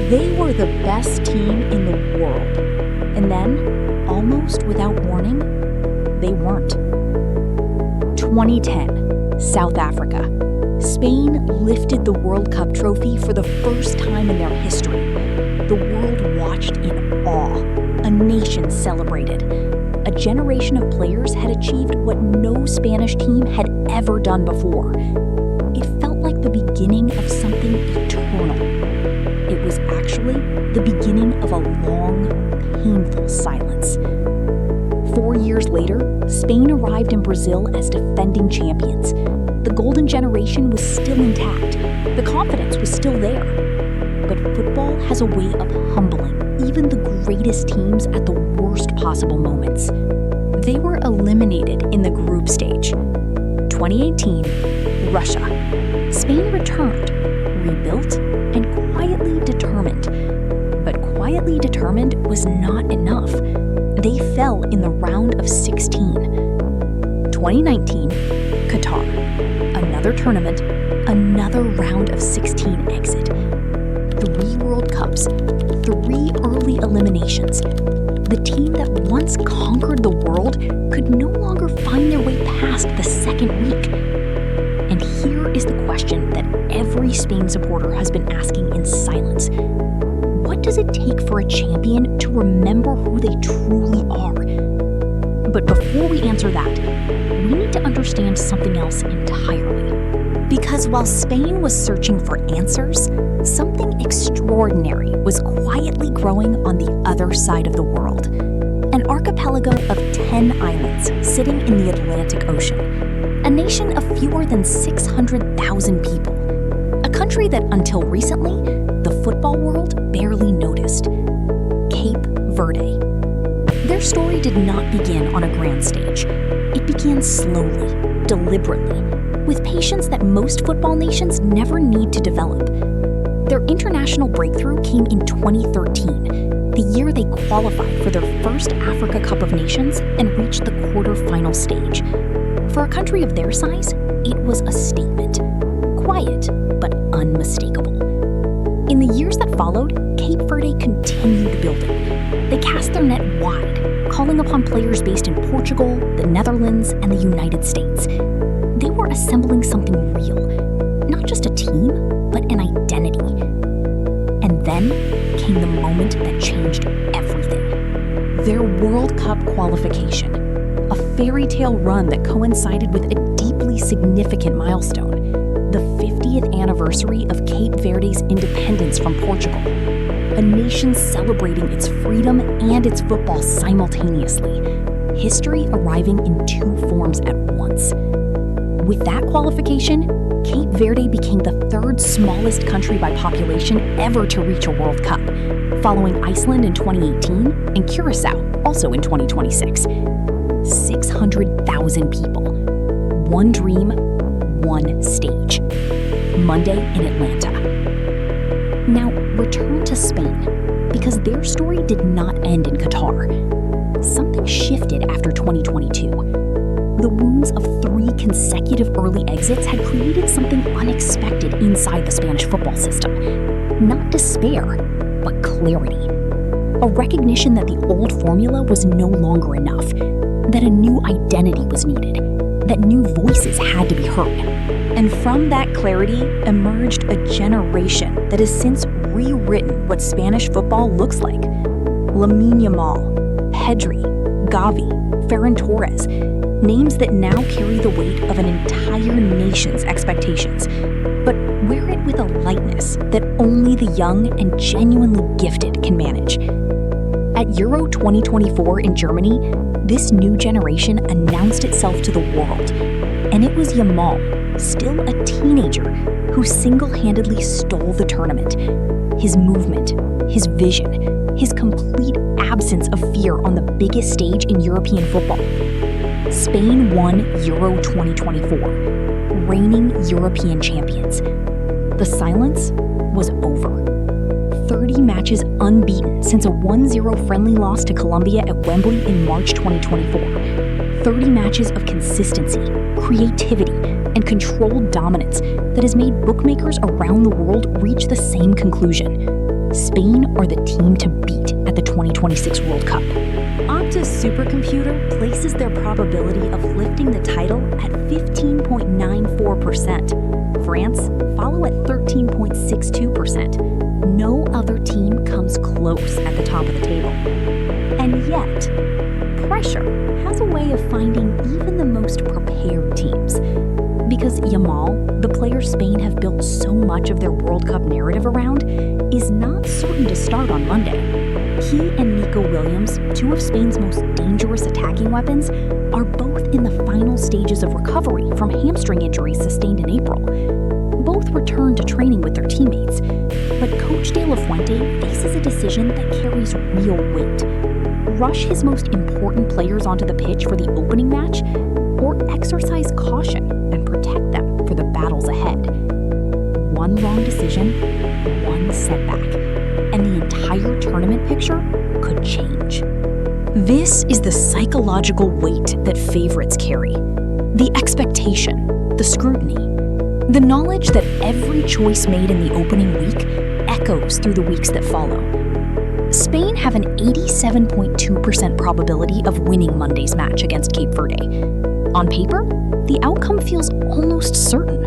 They were the best team in the world. And then, almost without warning, they weren't. 2010, South Africa. Spain lifted the World Cup trophy for the first time in their history. The world watched in awe. A nation celebrated. A generation of players had achieved what no Spanish team had ever done before. It felt like the beginning of something eternal. It was actually the beginning of a long, painful silence. 4 years later, Spain arrived in Brazil as defending champions. The golden generation was still intact. The confidence was still there. But football has a way of humbling even the greatest teams at the worst possible moments. They were eliminated in the group stage. 2018, Russia. Spain returned, rebuilt, and quietly determined. But quietly determined was not enough. They fell in the round of 16. 2019, Qatar. Another tournament, another round of 16 exit. 3 World Cups, 3 early eliminations. The team that once conquered the world could no longer find their way past the second week. And here is the question that every Spain supporter has been asking in silence. What does it take for a champion to remember who they truly are? But before we answer that, we need to understand something else entirely. Because while Spain was searching for answers, something extraordinary was quietly growing on the other side of the world. An archipelago of 10 islands sitting in the Atlantic Ocean. A nation of fewer than 600,000 people. A country that until recently, the football world barely noticed. Cape Verde. Their story did not begin on a grand stage. It began slowly, deliberately, with patience that most football nations never need to develop. Their international breakthrough came in 2013, the year they qualified for their first Africa Cup of Nations and reached the quarter-final stage. For a country of their size, it was a statement. Quiet, but unmistakable. In the years that followed, Cape Verde continued building. They cast their net wide, calling upon players based in Portugal, the Netherlands, and the United States. They were assembling something real, not just a team, but an identity. And then came the moment that changed everything. Their World Cup qualification, a fairy tale run that coincided with a deeply significant milestone, the 50th anniversary of Cape Verde's independence from Portugal, a nation celebrating its freedom and its football simultaneously, history arriving in 2 forms at once. With that qualification, Cape Verde became the 3rd smallest country by population ever to reach a World Cup, following Iceland in 2018 and Curacao, also in 2026. 600,000 people. 1 dream, 1 stage. Monday in Atlanta. Now, return to Spain, because their story did not end in Qatar. Something shifted after 2022. The wounds of 3 consecutive early exits had created something unexpected inside the Spanish football system. Not despair, but clarity. A recognition that the old formula was no longer enough, that a new identity was needed, that new voices had to be heard. And from that clarity emerged a generation that has since rewritten what Spanish football looks like. Lamine Yamal, Pedri, Gavi, Ferran Torres, names that now carry the weight of an entire nation's expectations, but wear it with a lightness that only the young and genuinely gifted can manage. At Euro 2024 in Germany, this new generation announced itself to the world, and it was Yamal, still a teenager, who single-handedly stole the tournament. His movement, his vision, his complete absence of fear on the biggest stage in European football. Spain won Euro 2024, reigning European champions. The silence was over. 30 matches unbeaten since a 1-0 friendly loss to Colombia at Wembley in March 2024. 30 matches of consistency, creativity, and controlled dominance that has made bookmakers around the world reach the same conclusion. Spain are the team to beat at the 2026 World Cup. Opta's supercomputer places their probability of lifting the title at 15.94%. France follow at 13.62%. No other team comes close at the top of the table. And yet, pressure has a way of finding even the most prepared teams. Because Yamal, the player Spain have built so much of their World Cup narrative around, is not certain to start on Monday. He and Nico Williams, two of Spain's most dangerous attacking weapons, are both in the final stages of recovery from hamstring injuries sustained in April. Both return to training with their teammates, but Coach De La Fuente faces a decision that carries real weight. Rush his most important players onto the pitch for the opening match, or exercise caution and protect them for the battles ahead. One wrong decision, one setback, and the entire tournament picture could change. This is the psychological weight that favorites carry. The expectation, the scrutiny, the knowledge that every choice made in the opening week echoes through the weeks that follow. Spain have an 87.2% probability of winning Monday's match against Cape Verde. On paper, the outcome feels almost certain.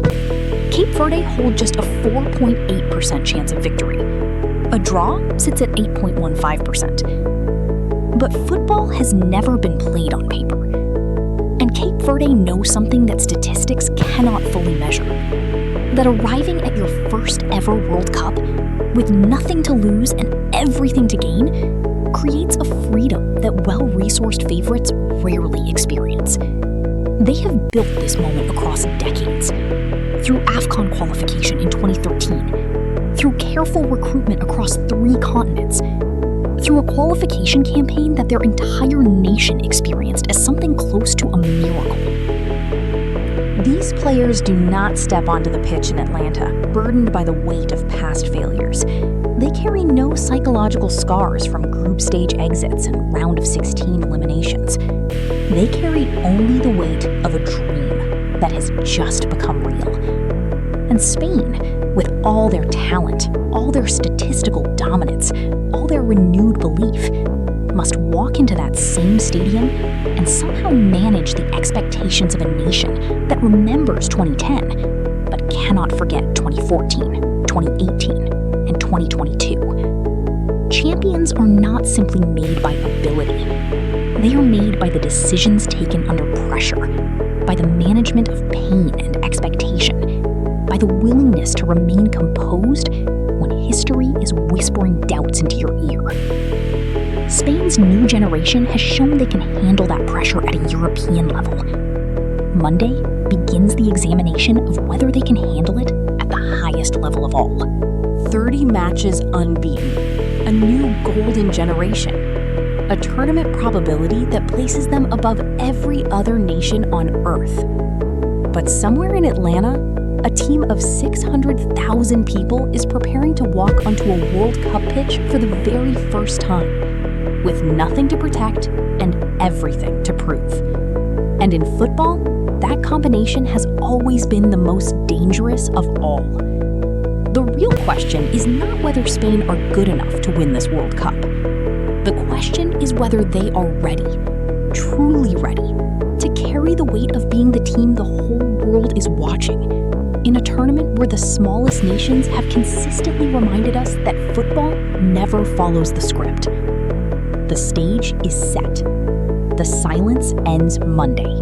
Cape Verde hold just a 4.8% chance of victory. A draw sits at 8.15%. But football has never been played on paper. And Cape Verde knows something that statistics cannot fully measure. That arriving at your first ever World Cup with nothing to lose and everything to gain creates a freedom that well-resourced favorites rarely experience. They have built this moment across decades. Through AFCON qualification in 2013, through careful recruitment across 3 continents, through a qualification campaign that their entire nation experienced as something close to a miracle. These players do not step onto the pitch in Atlanta, burdened by the weight of past failures. They carry no psychological scars from group stage exits and round of 16 eliminations. They carry only the weight of a dream that has just become real. And Spain, with all their talent, all their statistical dominance, all their renewed belief, must walk into that same stadium and somehow manage the expectations of a nation that remembers 2010, but cannot forget 2014, 2018, and 2022. Champions are not simply made by ability. They are made by the decisions taken under pressure, by the management of pain and expectation, by the willingness to remain composed when history is whispering doubts into your ear. Spain's new generation has shown they can handle that pressure at a European level. Monday begins the examination of whether they can handle it at the highest level of all. 30 matches unbeaten, a new golden generation, a tournament probability that places them above every other nation on Earth. But somewhere in Atlanta, a team of 600,000 people is preparing to walk onto a World Cup pitch for the very first time, with nothing to protect and everything to prove. And in football, that combination has always been the most dangerous of all. The real question is not whether Spain are good enough to win this World Cup. The question is whether they are ready, truly ready, to carry the weight of being the team the whole world is watching, in a tournament where the smallest nations have consistently reminded us that football never follows the script. The stage is set. The silence ends Monday.